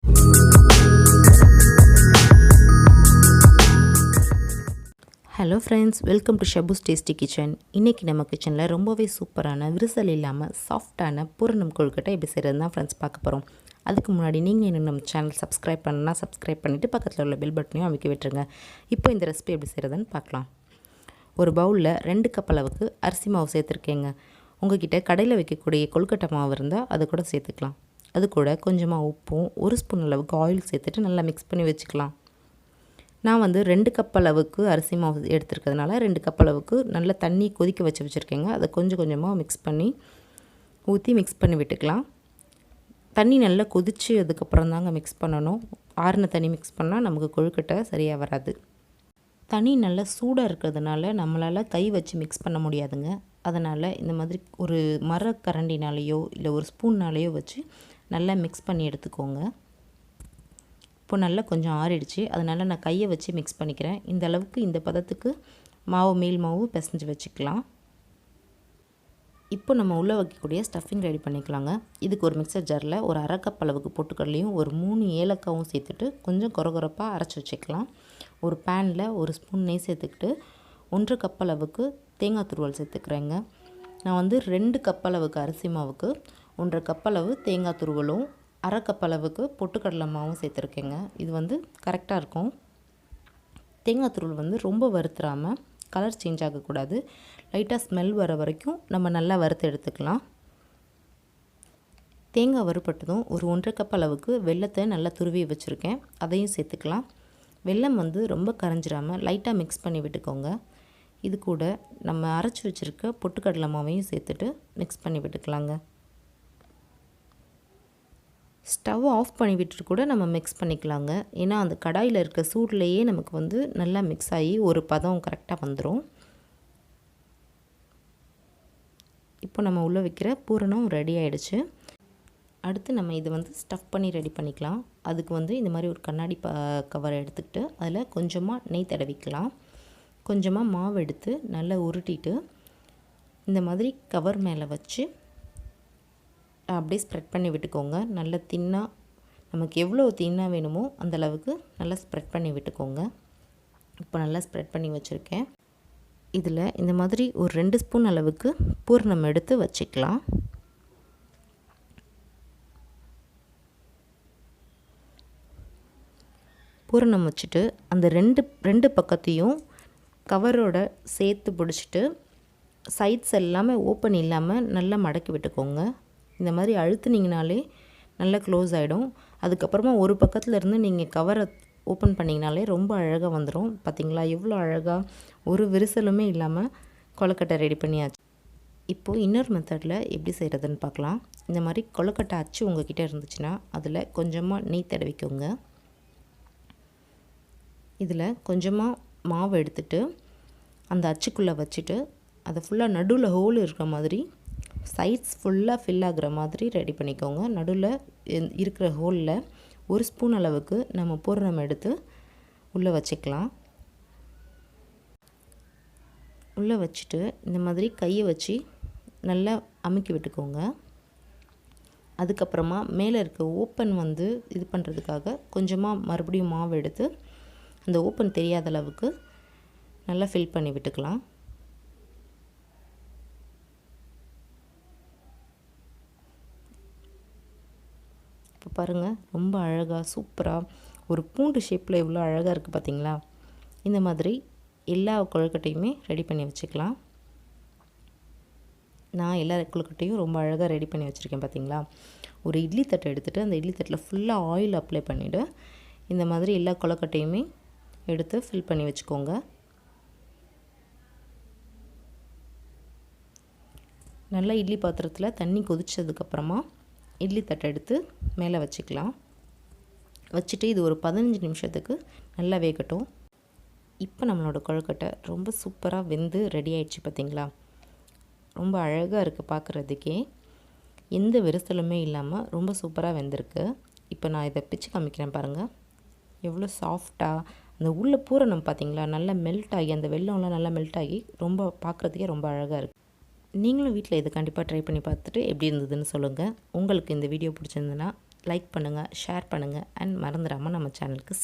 Hello friends, welcome to Shabu's tasty kitchen. இன்றைக்கி நம்ம கிச்சனில் ரொம்பவே சூப்பரான விரிசல் இல்லாமல் சாஃப்டான பூரணம் கொழுக்கட்டை எப்படி செய்கிறது தான் ஃப்ரெண்ட்ஸ் பார்க்க போகிறோம். அதுக்கு முன்னாடி நீங்கள் இன்னும் நம்ம சேனல் சப்ஸ்கிரைப் பண்ணால் சப்ஸ்கிரைப் பண்ணிவிட்டு பக்கத்தில் உள்ள பெல் பட்டனையும் அமைக்க விட்டுருங்க. இப்போ இந்த ரெசிபி எப்படி செய்கிறதுன்னு பார்க்கலாம். ஒரு பவுலில் 2 கப் அளவுக்கு அரிசி மாவு சேர்த்துருக்கேங்க. உங்கள்கிட்ட கடையில் வைக்கக்கூடிய கொழுக்கட்டை மாவு இருந்தால் அது கூட சேர்த்துக்கலாம். அது கூட கொஞ்சமாக உப்பும் 1 ஸ்பூன் அளவுக்கு ஆயில் சேர்த்துட்டு நல்லா மிக்ஸ் பண்ணி வச்சுக்கலாம். நான் 2 கப் அளவுக்கு அரிசி மாவு எடுத்துருக்கிறதுனால 2 கப் அளவுக்கு நல்ல தண்ணி கொதிக்க வச்சுருக்கேங்க. அதை கொஞ்சம் கொஞ்சமாக ஊற்றி மிக்ஸ் பண்ணி விட்டுக்கலாம். தண்ணி நல்லா கொதித்து அதுக்கப்புறம் தாங்க மிக்ஸ் பண்ணணும். ஆறின தண்ணி மிக்ஸ் பண்ணால் நமக்கு கொழுக்கட்டை சரியாக வராது. தண்ணி நல்லா சூடாக இருக்கிறதுனால நம்மளால் கை வச்சு மிக்ஸ் பண்ண முடியாதுங்க. அதனால் இந்த மாதிரி ஒரு மரக்கரண்டினாலேயோ இல்லை ஒரு ஸ்பூன்னாலேயோ வச்சு நல்லா மிக்ஸ் பண்ணி எடுத்துக்கோங்க. இப்போ நல்லா கொஞ்சம் ஆறிடுச்சு, அதனால் நான் கையை வச்சு மிக்ஸ் பண்ணிக்கிறேன். இந்த அளவுக்கு இந்த பதத்துக்கு மேல் மாவு பிசைஞ்சு வச்சுக்கலாம். இப்போ நம்ம உள்ளே வைக்கக்கூடிய ஸ்டஃபிங் ரெடி பண்ணிக்கலாங்க. இதுக்கு ஒரு மிக்சர் ஜாரில் ஒரு 1/2 கப் அளவுக்கு பொட்டுக்கடலையும் ஒரு 3 ஏலக்காவும் சேர்த்துட்டு கொஞ்சம் கொரகொரப்பாக அரைச்சி வச்சுக்கலாம். ஒரு பேனில் 1 ஸ்பூன் நெய் சேர்த்துக்கிட்டு 1/2 கப் அளவுக்கு தேங்காய் துருவல் சேர்த்துக்கிறேங்க. நான் 2 கப் அளவுக்கு அரிசி மாவுக்கு 1/2 கப் அளவு தேங்காய் துருவலும் 1/2 கப் அளவுக்கு பொட்டுக்கடலை மாவும் சேர்த்துருக்கேங்க. இது கரெக்டாக இருக்கும். தேங்காய் துருவல் ரொம்ப வறுத்துறாமல் கலர் சேஞ்ச் ஆகக்கூடாது. லைட்டாக ஸ்மெல் வர வரைக்கும் நம்ம நல்லா வறுத்து எடுத்துக்கலாம். தேங்காய் வறுப்பட்டதும் ஒரு 1/2 கப் அளவுக்கு வெல்லத்தை நல்லா துருவி வச்சுருக்கேன், அதையும் சேர்த்துக்கலாம். வெல்லம் ரொம்ப கரைஞ்சிராமல் லைட்டாக மிக்ஸ் பண்ணி விட்டுக்கோங்க. இது கூட நம்ம அரைச்சி வச்சுருக்க பொட்டுக்கடலை மாவையும் சேர்த்துட்டு மிக்ஸ் பண்ணி விட்டுக்கலாங்க. ஸ்டவ் ஆஃப் பண்ணி விட்டுட்டு கூட நம்ம மிக்ஸ் பண்ணிக்கலாங்க. ஏன்னா அந்த கடாயில் இருக்க சூட்லேயே நமக்கு நல்லா மிக்ஸ் ஆகி ஒரு பதம் கரெக்டாக வந்துடும். இப்போ நம்ம உள்ளே வைக்கிற பூரணம் ரெடி ஆகிடுச்சு. அடுத்து நம்ம இதை ஸ்டஃப் பண்ணி ரெடி பண்ணிக்கலாம். அதுக்கு இந்த மாதிரி ஒரு கண்ணாடி கவர் எடுத்துக்கிட்டு அதில் கொஞ்சமாக நெய் தடவிக்கலாம். கொஞ்சமாக மாவு எடுத்து நல்லா உருட்டிட்டு இந்த மாதிரி கவர் மேலே வச்சு அப்படியே ஸ்ப்ரெட் பண்ணி விட்டுக்கோங்க. நல்ல தின்னாக நமக்கு எவ்வளோ தின்னாக வேணுமோ அந்தளவுக்கு நல்லா ஸ்ப்ரெட் பண்ணி விட்டுக்கோங்க. இப்போ நல்லா ஸ்ப்ரெட் பண்ணி வச்சுருக்கேன். இதில் இந்த மாதிரி ஒரு 2 ஸ்பூன் அளவுக்கு பூரணம் எடுத்து வச்சுக்கலாம். பூரணம் வச்சுட்டு அந்த ரெண்டு பக்கத்தையும் கவரோட சேர்த்து பிடிச்சிட்டு சைட்ஸ் எல்லாமே ஓப்பன் இல்லாமல் நல்லா மடக்கி விட்டுக்கோங்க. இந்த மாதிரி அழுத்துனீங்கனாலே நல்லா க்ளோஸ் ஆகிடும். அதுக்கப்புறமா ஒரு பக்கத்தில் இருந்து நீங்கள் கவரை ஓப்பன் பண்ணிங்கனாலே ரொம்ப அழகாக வந்துடும். பார்த்திங்களா, எவ்வளோ அழகாக ஒரு விரிசலுமே இல்லாமல் கொழுக்கட்டை ரெடி பண்ணியாச்சு. இப்போது இன்னொரு மெத்தடில் எப்படி செய்கிறதுன்னு பார்க்கலாம். இந்த மாதிரி கொழுக்கட்டை அச்சு உங்கள்கிட்ட இருந்துச்சுன்னா அதில் கொஞ்சமாக நெய் தடவிக்கோங்க. இதில் கொஞ்சமாக மாவு எடுத்துட்டு அந்த அச்சுக்குள்ளே வச்சுட்டு அதை ஃபுல்லாக நடுவில் ஹோல் இருக்கிற மாதிரி சைட்ஸ் ஃபுல்லாக ஃபில் ஆகிற மாதிரி ரெடி பண்ணிக்கோங்க. நடுவில் இருக்கிற ஹோலில் 1 ஸ்பூன் அளவுக்கு நம்ம பூரணம் எடுத்து உள்ளே வச்சுக்கலாம். உள்ளே வச்சுட்டு இந்த மாதிரி கையை வச்சு நல்லா அமுக்கி விட்டுக்கோங்க. அதுக்கப்புறமா மேலே இருக்க ஓப்பன் இது பண்ணுறதுக்காக கொஞ்சமாக மறுபடியும் மாவு எடுத்து அந்த ஓப்பன் தெரியாத அளவுக்கு நல்லா ஃபில் பண்ணி விட்டுக்கலாம். இப்போ பாருங்கள், ரொம்ப அழகாக சூப்பராக ஒரு பூண்டு ஷேப்பில் எவ்வளோ அழகாக இருக்குது பார்த்திங்களா. இந்த மாதிரி எல்லா கொழுக்கட்டையுமே ரெடி பண்ணி வச்சுக்கலாம். நான் எல்லா கொழுக்கட்டையும் ரொம்ப அழகாக ரெடி பண்ணி வச்சுருக்கேன் பார்த்திங்களா. ஒரு இட்லி தட்டை எடுத்துகிட்டு அந்த இட்லி தட்டில் ஃபுல்லாக ஆயில் அப்ளை பண்ணிவிட்டு இந்த மாதிரி எல்லா கொழுக்கட்டையுமே எடுத்து ஃபில் பண்ணி வச்சுக்கோங்க. நல்லா இட்லி பாத்திரத்தில் தண்ணி கொதிச்சதுக்கப்புறமா இட்லி தட்டை எடுத்து மேலே வச்சுக்கலாம். வச்சுட்டு இது ஒரு 15 நிமிஷத்துக்கு நல்லா வேகட்டும். இப்போ நம்மளோட கொழுக்கட்டை ரொம்ப சூப்பராக வெந்து ரெடி ஆகிடுச்சு பார்த்திங்களா. ரொம்ப அழகாக இருக்குது பார்க்குறதுக்கே. எந்த விரிசலுமே இல்லாமல் ரொம்ப சூப்பராக வெந்திருக்கு. இப்போ நான் இதை பிச்சு காமிக்கிறேன் பாருங்கள், எவ்வளோ சாஃப்டாக அந்த உள்ள பூரணம் பார்த்திங்களா நல்லா மெல்ட் ஆகி அந்த வெல்லம்லாம் நல்லா மெல்ட் ஆகி ரொம்ப பார்க்குறதுக்கே ரொம்ப அழகாக இருக்குது. நீங்களும் வீட்டில் இதை கண்டிப்பாக ட்ரை பண்ணி பார்த்துட்டு எப்படி இருந்ததுன்னு சொல்லுங்கள். உங்களுக்கு இந்த வீடியோ பிடிச்சிருந்துன்னா லைக் பண்ணுங்கள், ஷேர் பண்ணுங்கள் அண்ட் மறந்துடாமல் நம்ம சேனலுக்கு